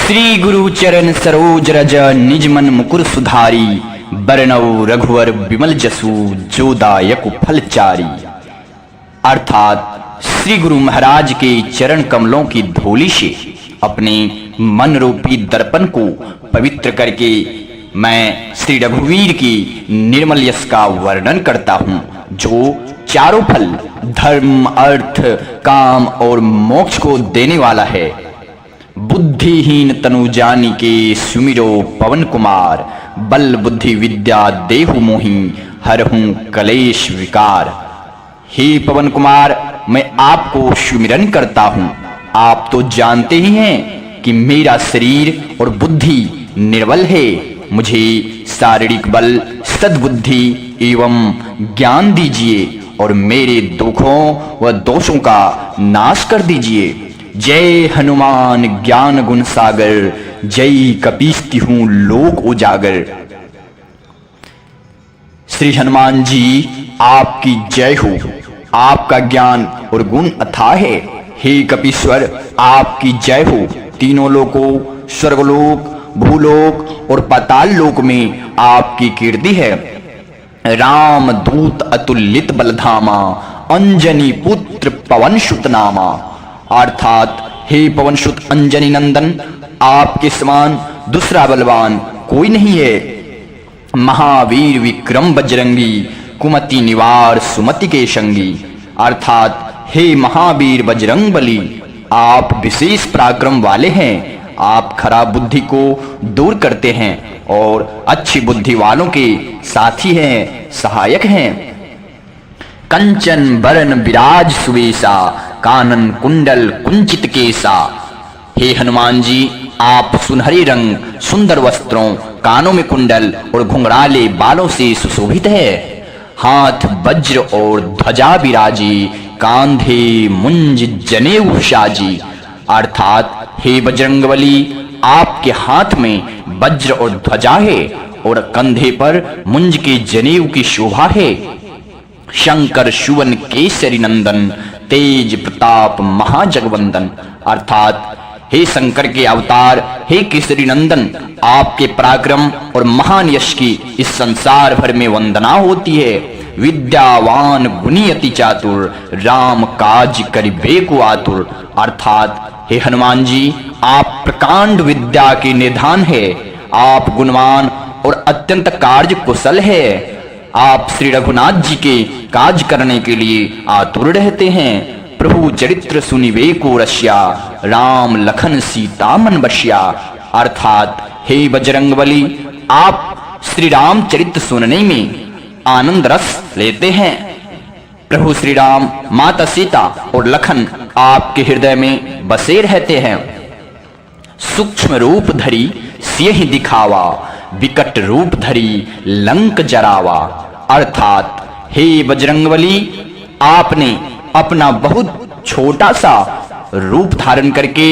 श्री गुरु चरण सरोज रज निज मन मुकुर सुधारी, बरनऊ रघुवर विमल जसु जो दायक फलचारी। अर्थात श्री गुरु महाराज के चरण कमलों की धूलि से अपने मन रूपी दर्पण को पवित्र करके मैं श्री रघुवीर की निर्मल यश का वर्णन करता हूँ, जो चारों फल धर्म अर्थ काम और मोक्ष को देने वाला है। बुद्धिहीन तनु जानी के सुमिरो पवन कुमार, बल बुद्धि विद्या देहु मोहि हरहूं कलेश विकार। हे पवन कुमार, मैं आपको सुमिरन करता हूँ। आप तो जानते ही हैं कि मेरा शरीर और बुद्धि निर्बल है। मुझे शारीरिक बल, सद्बुद्धि एवं ज्ञान दीजिए और मेरे दुखों व दोषों का नाश कर दीजिए। जय हनुमान ज्ञान गुण सागर, जय कपीस्तिहूँ लोक उजागर। श्री हनुमान जी आपकी जय हो। आपका ज्ञान और गुण अथाह है। हे कपीश्वर, आपकी जय हो। तीनों लोकों स्वर्गलोक, भूलोक और पाताल लोक में आपकी कीर्ति है। राम दूत अतुलित बलधामा, अंजनी पुत्र पवन सुत नामा। अर्थात हे पवन सुत अंजनी नंदन, आपके समान दूसरा बलवान कोई नहीं है। महावीर विक्रम बजरंगी, कुमति निवार सुमति के संगी। अर्थात हे महावीर बजरंग बली, आप विशेष पराक्रम वाले हैं। आप खराब बुद्धि को दूर करते हैं और अच्छी बुद्धि वालों के साथी हैं, सहायक हैं। कंचन बरन विराज सुवेशा, कानन कुंडल कुंचित केसा। हे हनुमान जी, आप सुनहरे रंग, सुंदर वस्त्रों, कानों में कुंडल और घुंघराले बालों से सुशोभित है। हाथ वज्र और ध्वजा विराजी, कांधे मुंज जनेऊ साजी। अर्थात हे बजरंगबली, आपके हाथ में वज्र और ध्वजा है और कंधे पर मुंज के जनेऊ की शोभा है। शंकर सुवन केसरी नंदन, तेज प्रताप महाजगवंदन। अर्थात हे शंकर के अवतार, हे केसरी नंदन, आपके पराक्रम और महान यश की इस संसार भर में वंदना होती है। विद्यावान गुणी अति चातुर, राम काज करिबे को आतुर। अर्थात हे हनुमान जी, आप प्रकांड विद्या के निधान है। आप गुणवान और अत्यंत कार्य कुशल है। आप श्री रघुनाथ जी के काज करने के लिए आतुर रहते हैं। प्रभु चरित्र सुनिवे को रसिया, राम लखन सीता मन बसिया। अर्थात हे बजरंगबली, आप श्री राम चरित्र सुनने में आनंद रस लेते हैं। प्रभु श्री राम, माता सीता और लखन आपके हृदय में बसे रहते हैं। सूक्ष्म रूप धरी सियहि दिखावा, विकट रूप धरी लंक जरावा। अर्थात हे बजरंगबली, आपने अपना बहुत छोटा सा रूप धारण करके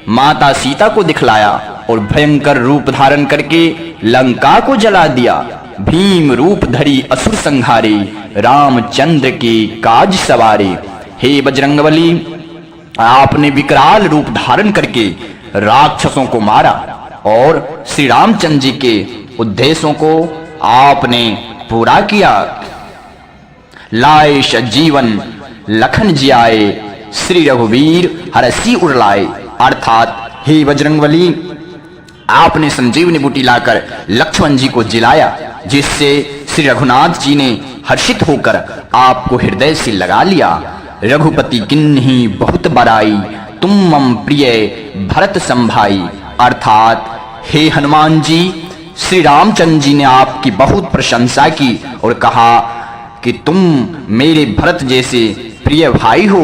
माता सीता को दिखलाया और भयंकर रूप धारण करके लंका को जला दिया। भीम रूप धरी असुर संहारे, रामचंद्र के काज सवारे। हे बजरंगबली, आपने विकराल रूप धारण करके राक्षसों को मारा और श्री रामचंद्र जी के उद्देश्यों को आपने पूरा किया। लाए सजीवन लखन जियाए, श्री रघुवीर हरसी उड़लाए। अर्थात हे बजरंगबली, आपने संजीवनी बूटी लाकर लक्ष्मण जी को जिलाया, जिससे श्री रघुनाथ जी ने हर्षित होकर आपको हृदय से लगा लिया। रघुपति किन्हीं बहुत बड़ाई, तुम मम प्रिय भरत संभाई। अर्थात हे हनुमान जी, श्री रामचंद्र जी ने आपकी बहुत प्रशंसा की और कहा कि तुम मेरे भरत जैसे प्रिय भाई हो।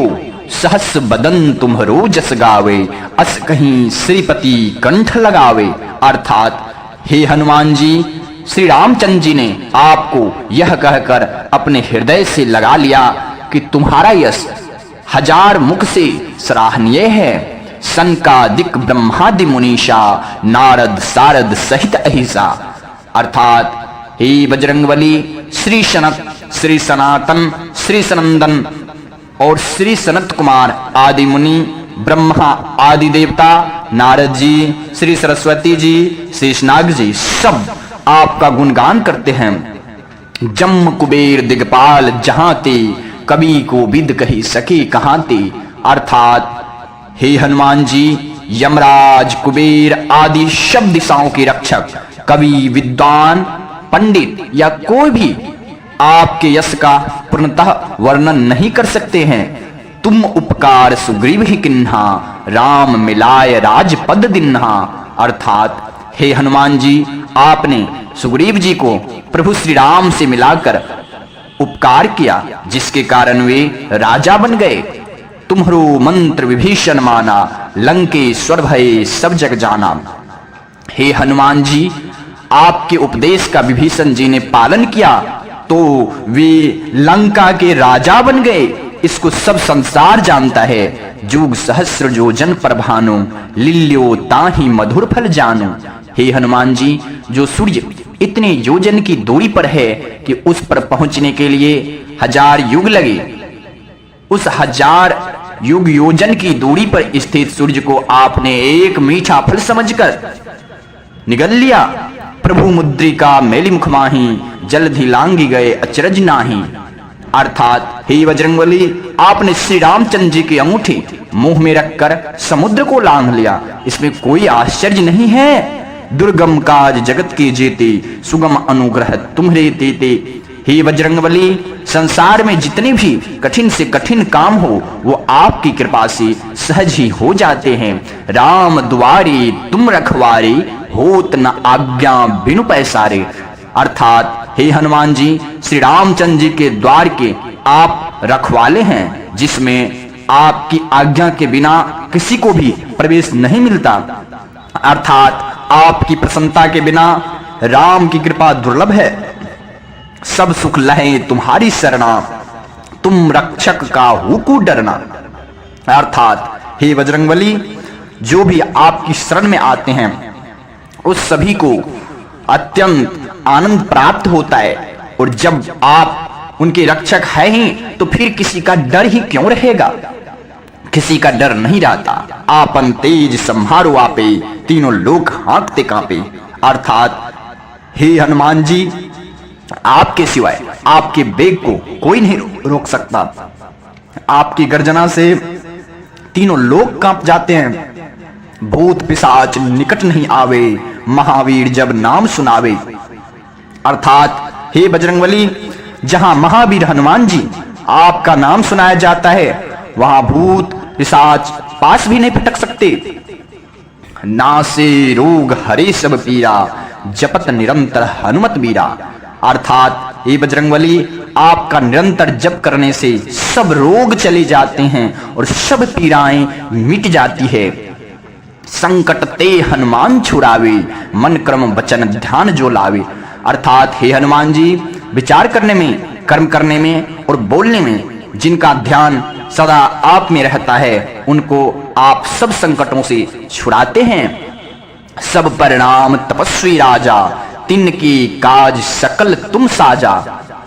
सहस बदन तुम्हरो जस गावे, अस कहीं श्रीपति कंठ लगावे। अर्थात हे हनुमान जी, श्री रामचंद्र जी ने आपको यह कहकर अपने हृदय से लगा लिया कि तुम्हारा यश हजार मुख से सराहनीय है। संकादिक ब्रह्मादि मुनीषा, नारद सारद सहित अहिसा। अर्थात हे बजरंगबली, श्री सनत, श्री सनातन, श्री सनंदन और श्री सनत कुमार आदि मुनि ब्रह्मा आदि देवता, नारद जी, श्री सरस्वती जी, शेषनाग जी सब आपका गुणगान करते हैं। जम कुबेर दिगपाल जहां ते, कवि को विद कही सके कहां ते। अर्थात हे हनुमान जी, यमराज, कुबेर आदि सब दिशाओं के रक्षक, कवि, विद्वान, पंडित या कोई भी आपके यश का पूर्णतः वर्णन नहीं कर सकते हैं। तुम उपकार सुग्रीव ही किन्हा, राम मिलाय राजपद दिन्हा। अर्थात हे हनुमान जी, आपने सुग्रीव जी को प्रभु श्री राम से मिलाकर उपकार किया, जिसके कारण वे राजा बन गए। तुम्हारो मंत्र विभीषण माना, लंकेश्वर भय सब जग जाना। हे हनुमान जी, आपके उपदेश का विभीषण जी ने पालन किया तो वे लंका के राजा बन गए। इसको सब संसार जानता है। जुग सहस्र योजन पर भानु, लिल्यो ताहि मधुर फल जानु। हे हनुमान जी, जो सूर्य इतने योजन की दूरी पर है कि उस पर पहुंचने के लिए 1000 युग लगे, उस 1000 युग योजन की दूरी पर स्थित सूर्य को आपने एक मीठा फल समझकर निगल लिया। प्रभु मुद्रिका मेली मुख माही, जलधि लांगी गए अचरज नाही। अर्थात हे बजरंगबली, आपने श्री रामचंद्र जी की अंगूठी मुंह में रखकर समुद्र को लांघ लिया। इसमें कोई आश्चर्य नहीं है। दुर्गम काज जगत के जेते, सुगम अनुग्रह तुम्हारे तेते। हे बजरंगबली, संसार में जितने भी कठिन से कठिन काम हो वो आपकी कृपा से सहज ही हो जाते हैं। राम दुआरे तुम रखवारे, होत न आज्ञा बिनु पैसारे। अर्थात हे हनुमान जी, श्री रामचंद्र जी के द्वार के आप रखवाले हैं, जिसमें आपकी आज्ञा के बिना किसी को भी प्रवेश नहीं मिलता। अर्थात आपकी प्रसन्नता के बिना राम की कृपा दुर्लभ है। सब सुख लहे तुम्हारी शरणा, तुम रक्षक का हुकू डरना। अर्थात हे बजरंगबली, जो भी आपकी शरण में आते हैं उस सभी को अत्यंत आनंद प्राप्त होता है। और जब आप उनके रक्षक हैं ही तो फिर किसी का डर ही क्यों रहेगा। किसी का डर नहीं रहता। आपन तेज संहारो आपे, तीनों लोग हाँकते कांपे। अर्थात हे हनुमान जी, आपके सिवाय आपके वेग को कोई नहीं रोक सकता। आपकी गर्जना से तीनों लोग कांप जाते हैं। भूत पिशाच निकट नहीं आवे, महावीर जब नाम सुनावे। अर्थात हे बजरंगबली, जहां महावीर हनुमान जी आपका नाम सुनाया जाता है वहां भूत पिशाच पास भी नहीं फटक सकते। नासे रोग हरे सब पीरा, जपत निरंतर हनुमत बीरा। अर्थात हे बजरंगबली, आपका निरंतर जप करने से सब रोग चले जाते हैं और सब पीड़ाएं मिट जाती है। संकट ते हनुमान छुड़ावे, मन क्रम वचन ध्यान जो लावे। अर्थात हे हनुमान जी, विचार करने में, कर्म करने में और बोलने में जिनका ध्यान सदा आप में रहता है, उनको आप सब संकटों से छुड़ाते हैं। सब परिणाम तपस्वी राजा, तिनकी काज सकल तुम साजा।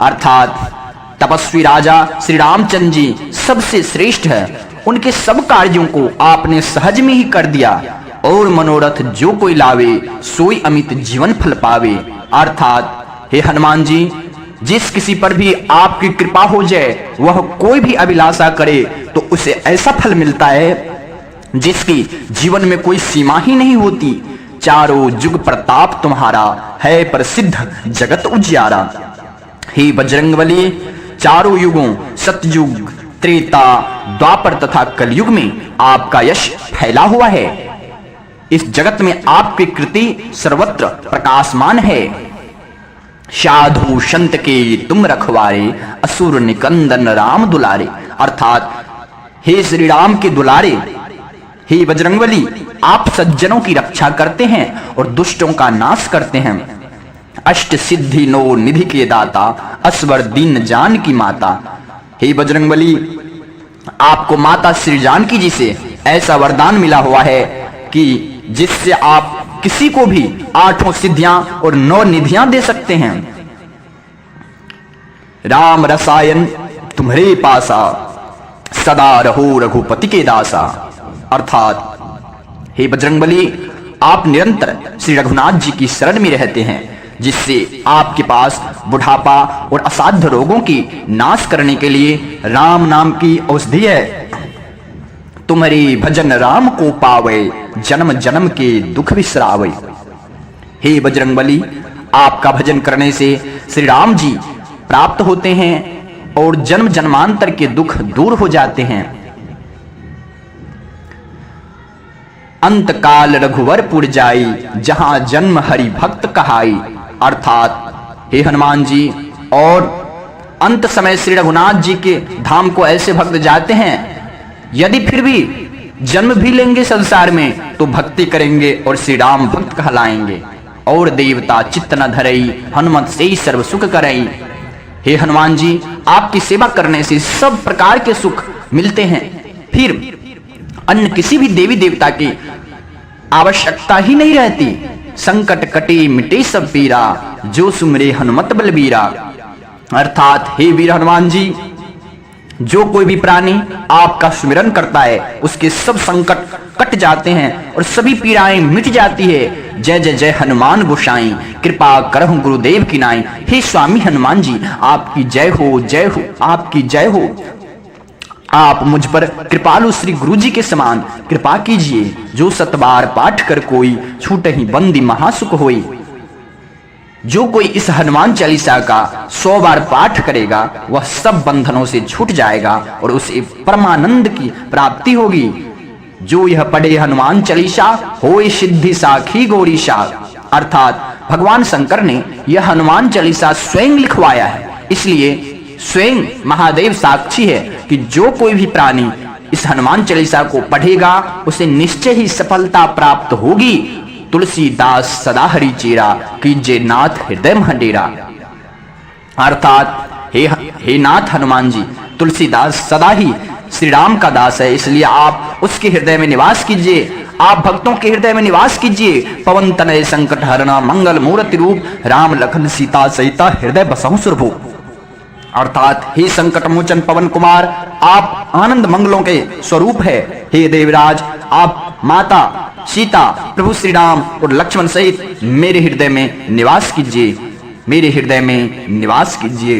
अर्थात तपस्वी राजा श्री रामचंद्र जी सबसे श्रेष्ठ है। उनके सब कार्यों को आपने सहज में ही कर दिया। और मनोरथ जो कोई लावे, सोई अमित जीवन फल पावे। अर्थात हे हनुमान जी, जिस किसी पर भी आपकी कृपा हो जाए, वह कोई भी अभिलाषा करे तो उसे ऐसा फल मिलता है जिसकी जीवन में कोई सीमा ही नहीं होती। चारों जुग प्रताप तुम्हारा, है प्रसिद्ध जगत उजियारा। हे बजरंगबली, चारों युगों सतयुग, त्रेता, द्वापर तथा कलयुग में आपका यश फैला हुआ है। इस जगत में आपकी कृति सर्वत्र प्रकाशमान है। साधु संत के तुम रखवारे, असुर निकंदन राम दुलारे। अर्थात हे श्री राम के दुलारे, हे बजरंगबली, आप सज्जनों की रक्षा करते हैं और दुष्टों का नाश करते हैं। अष्ट सिद्धि नो निधि के दाता, असवर दीन जान की माता। हे बजरंगबली, आपको माता श्री जानकी जी से ऐसा वरदान मिला हुआ है कि जिससे आप किसी को भी 8 सिद्धियां और 9 निधियां दे सकते हैं। राम रसायन तुम्हारे पासा, सदा रहो रघुपति के दासा। अर्थात हे बजरंगबली, आप निरंतर श्री रघुनाथ जी की शरण में रहते हैं, जिससे आपके पास बुढ़ापा और असाध्य रोगों की नाश करने के लिए राम नाम की औषधि है। तुम्हारी भजन राम को पावे, जन्म जन्म के दुख बिसरावे। हे बजरंगबली, आपका भजन करने से श्री राम जी प्राप्त होते हैं और जन्म जन्मांतर के दुख दूर हो जाते हैं। अंत काल रघुवरपुर जाई, जहां जन्म हरि भक्त कहाई। अर्थात हे हनुमान जी, और अंत समय श्री रघुनाथ जी के धाम को ऐसे भक्त जाते हैं, यदि फिर भी जन्म भी लेंगे संसार में तो भक्ति करेंगे और श्री राम भक्त कहलाएंगे। और देवता चित्त न धरई, हनुमत से ही सर्व सुख करई। हे हनुमान जी, आपकी सेवा करने से सब प्रकार के सुख मिलते हैं, फिर अन्य किसी भी देवी देवता की आवश्यकता ही नहीं रहती। संकट कटे मिटे सब पीरा, जो सुमरे हनुमत बलबीरा। अर्थात हे वीर हनुमान जी, जो कोई भी प्राणी आपका सुमिरन करता है, उसके सब संकट कट जाते हैं और सभी पीड़ाएं मिट जाती है। जय जय जय हनुमान गोसाई, कृपा करहु गुरुदेव की नाई। हे स्वामी हनुमान जी, आपकी जय हो, जय हो, आपकी जय हो। आप मुझ पर कृपालु श्री गुरु जी के समान कृपा कीजिए। जो सतबार पाठ कर कोई, छूट ही बंदी महासुख होई। जो कोई इस हनुमान चालीसा का 100 बार पाठ करेगा, वह सब बंधनों से छूट जाएगा और उसे परमानंद की प्राप्ति होगी। जो यह पढ़े हनुमान चालीसा, होए सिद्धि साखी गौरीशा। अर्थात भगवान शंकर ने यह हनुमान चालीसा स्वयं लिखवाया है, इसलिए स्वयं महादेव साक्षी है कि जो कोई भी प्राणी इस हनुमान चालीसा को पढ़ेगा, उसे निश्चय ही सफलता प्राप्त होगी। तुलसीदास सदा हरि चेरा, कीजे नाथ हृदय मह डेरा। अर्थात हे नाथ हनुमान जी, तुलसीदास सदा ही श्री राम का दास है, इसलिए आप उसके हृदय में निवास कीजिए। आप भक्तों के हृदय में निवास कीजिए। पवन तनय संकट हरना, मंगल मूर्ति रूप, राम लखन सीता सहिता हृदय बसहु सुरभु। अर्थात हे संकट मोचन पवन कुमार, आप आनंद मंगलों के स्वरूप है। हे देवराज, आप माता सीता, प्रभु श्री राम और लक्ष्मण सहित मेरे हृदय में निवास कीजिए, मेरे हृदय में निवास कीजिए।